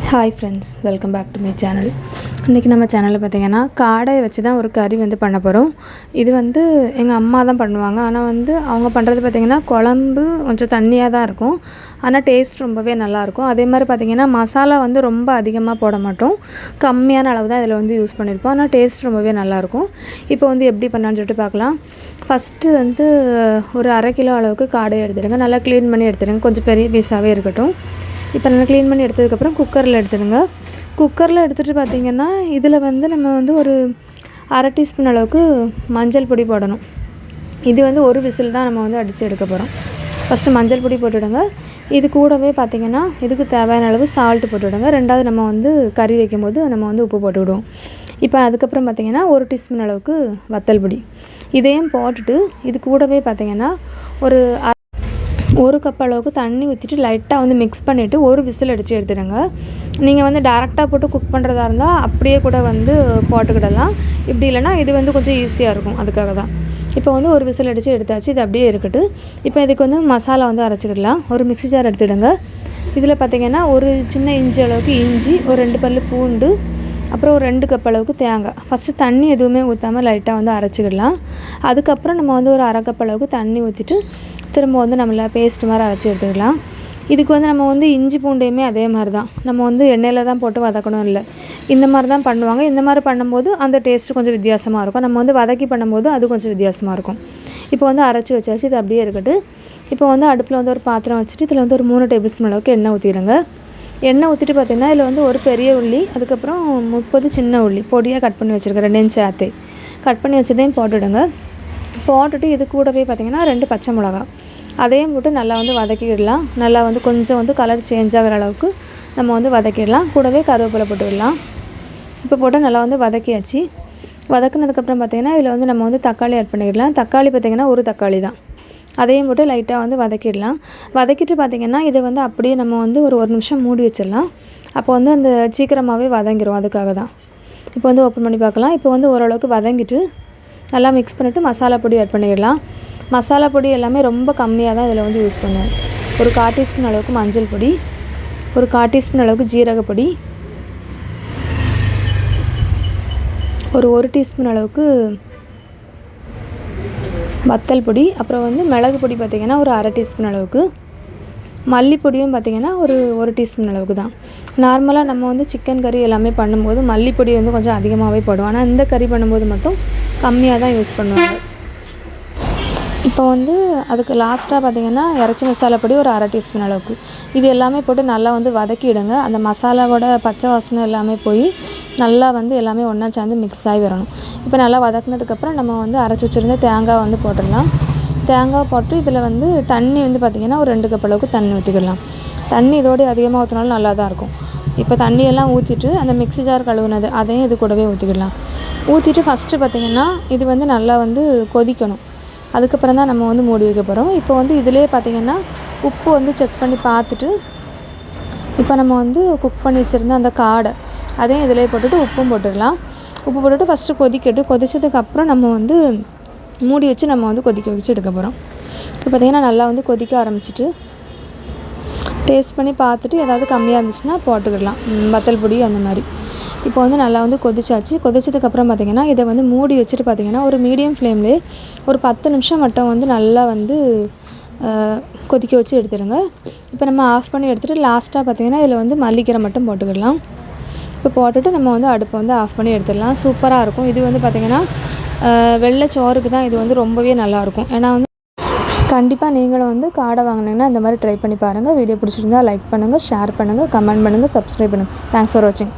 Hi friends, welcome back to my channel. இன்றைக்கி நம்ம சேனலில் பார்த்திங்கன்னா காடையை வச்சு தான் ஒரு கறி பண்ண போகிறோம். இது எங்கள் அம்மா தான் பண்ணுவாங்க. ஆனால் அவங்க பண்ணுறது பார்த்திங்கன்னா குழம்பு கொஞ்சம் தண்ணியாக தான் இருக்கும். ஆனால் டேஸ்ட் ரொம்பவே நல்லாயிருக்கும். அதே மாதிரி பார்த்திங்கன்னா மசாலா ரொம்ப அதிகமாக போட மாட்டோம். கம்மியான அளவு தான் இதில் யூஸ் பண்ணியிருப்போம். ஆனால் டேஸ்ட் ரொம்பவே நல்லாயிருக்கும். இப்போ எப்படி பண்ணலான்னு சொல்லிட்டு பார்க்கலாம். ஃபஸ்ட்டு ஒரு 1/2 கிலோ அளவுக்கு காடையை எடுத்துடுங்க. நல்லா க்ளீன் பண்ணி எடுத்துடுங்க. கொஞ்சம் பெரிய பீஸாகவே இருக்கட்டும். இப்போ நல்லா க்ளீன் பண்ணி எடுத்ததுக்கப்புறம் குக்கரில் எடுத்துடுங்க. குக்கரில் எடுத்துகிட்டு பார்த்திங்கன்னா இதில் நம்ம ஒரு 1/2 டீஸ்பூன் அளவுக்கு மஞ்சள் பொடி போடணும். இது ஒரு விசில் தான் நம்ம அடித்து எடுக்க போகிறோம். ஃபஸ்ட்டு மஞ்சள் பொடி போட்டுவிடுங்க. இது கூடவே பார்த்திங்கன்னா இதுக்கு தேவையான அளவு சால்ட்டு போட்டுவிடுங்க. ரெண்டாவது நம்ம கறி வைக்கும்போது நம்ம உப்பு போட்டுவிடுவோம். இப்போ அதுக்கப்புறம் பார்த்திங்கன்னா 1 டீஸ்பூன் அளவுக்கு வத்தல் பொடி இதையும் போட்டுட்டு இது கூடவே பார்த்திங்கன்னா ஒரு கப் அளவுக்கு தண்ணி ஊற்றிட்டு லைட்டாக மிக்ஸ் பண்ணிவிட்டு ஒரு விசில் அடித்து எடுத்துடுங்க. நீங்கள் டேரெக்டாக போட்டு குக் பண்ணுறதா இருந்தால் அப்படியே கூட போட்டுக்கிடலாம். இப்படி இல்லைனா இது கொஞ்சம் ஈஸியாக இருக்கும். அதுக்காக தான் இப்போ ஒரு விசில் அடித்து எடுத்தாச்சு. இது அப்படியே இருக்கட்டும். இப்போ இதுக்கு மசாலா அரைச்சிக்கிடலாம். ஒரு மிக்ஸி ஜார் எடுத்துடுங்க. இதில் பார்த்திங்கன்னா ஒரு சின்ன இஞ்சி அளவுக்கு இஞ்சி, ஒரு 2 பல் பூண்டு, அப்புறம் ஒரு 2 கப் அளவுக்கு தேங்காய். ஃபஸ்ட்டு தண்ணி எதுவுமே ஊற்றாமல் லைட்டாக அரைச்சிக்கிடலாம். அதுக்கப்புறம் நம்ம ஒரு 1/2 கப் அளவுக்கு தண்ணி ஊற்றிட்டு திரும்ப நம்மள பேஸ்ட் மாதிரி அரைச்சி எடுத்துக்கலாம். இதுக்கு நம்ம இஞ்சி பூண்டையுமே அதே மாதிரி தான் நம்ம எண்ணெயில் தான் போட்டு வதக்கணும் இல்லை. இந்த மாதிரி தான் பண்ணுவாங்க. இந்த மாதிரி பண்ணும்போது அந்த டேஸ்ட்டு கொஞ்சம் வித்தியாசமாக இருக்கும். நம்ம வதக்கி பண்ணும்போது அது கொஞ்சம் வித்தியாசமாக இருக்கும். இப்போ அரைச்சி வச்சாச்சு. இது அப்படியே இருக்கட்டும். இப்போ அடுப்பில் ஒரு பாத்திரம் வச்சுட்டு இதில் ஒரு 3 டேபிள் ஸ்பூன் அளவுக்கு எண்ணெய் ஊற்றிடுங்க. எண்ணெய் ஊற்றிட்டு பார்த்திங்கன்னா இதில் ஒரு பெரிய உள்ளி, அதுக்கப்புறம் 30 சின்ன உள்ளி பொடியாக கட் பண்ணி வச்சுருக்கேன். 2 சேர்த்து கட் பண்ணி வச்சதையும் போட்டுவிடுங்க. போட்டுட்டு இது கூடவே பார்த்திங்கன்னா 2 பச்சை மிளகா அதையும் போட்டு நல்லா வதக்கிடலாம். நல்லா கொஞ்சம் கலர் சேஞ்ச் ஆகிற அளவுக்கு நம்ம வதக்கிடலாம். கூடவே கருவேப்பிலை போட்டு விடலாம். இப்போ போட்டு நல்லா வதக்கியாச்சு. வதக்குனதுக்கப்புறம் பார்த்திங்கன்னா இதில் நம்ம தக்காளி ஆட் பண்ணிடலாம். தக்காளி பார்த்திங்கன்னா ஒரு தக்காளி தான். அதையும் போட்டு லைட்டாக வதக்கிடலாம். வதக்கிட்டு பார்த்திங்கன்னா இதை அப்படியே நம்ம ஒரு நிமிஷம் மூடி வச்சிடலாம். அப்போ அந்த சீக்கிரமாகவே வதங்கிடும். அதுக்காக தான் இப்போ ஓப்பன் பண்ணி பார்க்கலாம். இப்போ ஓரளவுக்கு வதங்கிட்டு நல்லா மிக்ஸ் பண்ணிவிட்டு மசாலா பொடி ஆட் பண்ணிடலாம். மசாலா பொடி எல்லாமே ரொம்ப கம்மியாக தான் இதில் யூஸ் பண்ணுவோம். ஒரு 1/4 டீஸ்பூன் அளவுக்கு மஞ்சள் பொடி, ஒரு 1/4 டீஸ்பூன் அளவுக்கு ஜீரகப்பொடி, ஒரு 1 டீஸ்பூன் அளவுக்கு வத்தல் பொடி, அப்புறம் மிளகு பொடி பார்த்திங்கன்னா ஒரு 1/2 டீஸ்பூன் அளவுக்கு, மல்லிப்பொடியும் பார்த்திங்கன்னா ஒரு டீஸ்பூன் அளவுக்கு தான். நார்மலாக நம்ம சிக்கன் கறி எல்லாமே பண்ணும்போது மல்லிப்பொடி கொஞ்சம் அதிகமாகவே போடுவோம். ஆனால் இந்த கறி பண்ணும்போது மட்டும் கம்மியாக தான் யூஸ் பண்ணுவாங்க. இப்போ அதுக்கு லாஸ்ட்டாக பார்த்திங்கன்னா இறைச்சி மசாலா பொடி ஒரு 1/2 டீஸ்பூன் அளவுக்கு இது எல்லாமே போட்டு நல்லா வதக்கிடுங்க. அந்த மசாலாவோட பச்சை வாசனை எல்லாமே போய் நல்லா எல்லாமே ஒன்றா சேர்ந்து மிக்ஸ் ஆகி வரணும். இப்போ நல்லா வதக்குனதுக்கப்புறம் நம்ம அரைச்சி வச்சுருந்த தேங்காய் போட்டுடலாம். தேங்காய் போட்டு இதில் தண்ணி பார்த்திங்கன்னா ஒரு 2 கப் அளவுக்கு தண்ணி ஊற்றிக்கிடலாம். தண்ணி இதோடய அதிகமாக ஊற்றினாலும் நல்லா தான் இருக்கும். இப்போ தண்ணியெல்லாம் ஊற்றிட்டு அந்த மிக்ஸி ஜார் கழுவுனது அதையும் இது கூடவே ஊற்றிக்கிடலாம். ஊற்றிட்டு ஃபஸ்ட்டு பார்த்திங்கன்னா இது நல்லா கொதிக்கணும். அதுக்கப்புறம் தான் நம்ம மூடி வைக்க போகிறோம். இப்போ இதிலே பார்த்திங்கன்னா உப்பு செக் பண்ணி பார்த்துட்டு இப்போ நம்ம குக் பண்ணி வச்சுருந்த அந்த காடை அதையும் இதிலே போட்டுட்டு உப்பும் போட்டுடலாம். உப்பு போட்டுட்டு ஃபஸ்ட்டு கொதிக்கட்டும். கொதித்ததுக்கப்புறம் நம்ம மூடி வச்சு நம்ம கொதிக்க வச்சு எடுக்க போகிறோம். இப்போ பார்த்திங்கன்னா நல்லா கொதிக்க ஆரம்பிச்சிட்டு டேஸ்ட் பண்ணி பார்த்துட்டு ஏதாவது கம்மியாக இருந்துச்சுன்னா போட்டுக்கிடலாம். வத்தல் பொடி அந்த மாதிரி. இப்போ நல்லா கொதிச்சாச்சு. கொதிச்சதுக்கப்புறம் பார்த்திங்கன்னா இதை மூடி வச்சுட்டு பார்த்திங்கன்னா ஒரு மீடியம் ஃப்ளேம்லேயே ஒரு 10 நிமிஷம் மட்டும் நல்லா கொதிக்க வச்சு எடுத்துடுங்க. இப்போ நம்ம ஆஃப் பண்ணி எடுத்துகிட்டு லாஸ்ட்டாக பார்த்திங்கன்னா இதில் மல்லிக்கீரை மட்டும் போட்டுக்கிடலாம். இப்போ போட்டுட்டு நம்ம அடுப்பை ஆஃப் பண்ணி எடுத்துடலாம். சூப்பராக இருக்கும். இது பார்த்திங்கன்னா வெள்ளை சோறுக்கு தான் இது ரொம்பவே நல்லாயிருக்கும். ஏன்னா கண்டிப்பாக நீங்களும் காடை வாங்கினீங்கன்னா இந்த மாதிரி ட்ரை பண்ணி பாருங்கள். வீடியோ பிடிச்சிருந்தா லைக் பண்ணுங்கள், ஷேர் பண்ணுங்கள், கமெண்ட் பண்ணுங்கள், சப்ஸ்கிரைப் பண்ணுங்கள். தேங்க்ஸ் ஃபார் வாட்சிங்.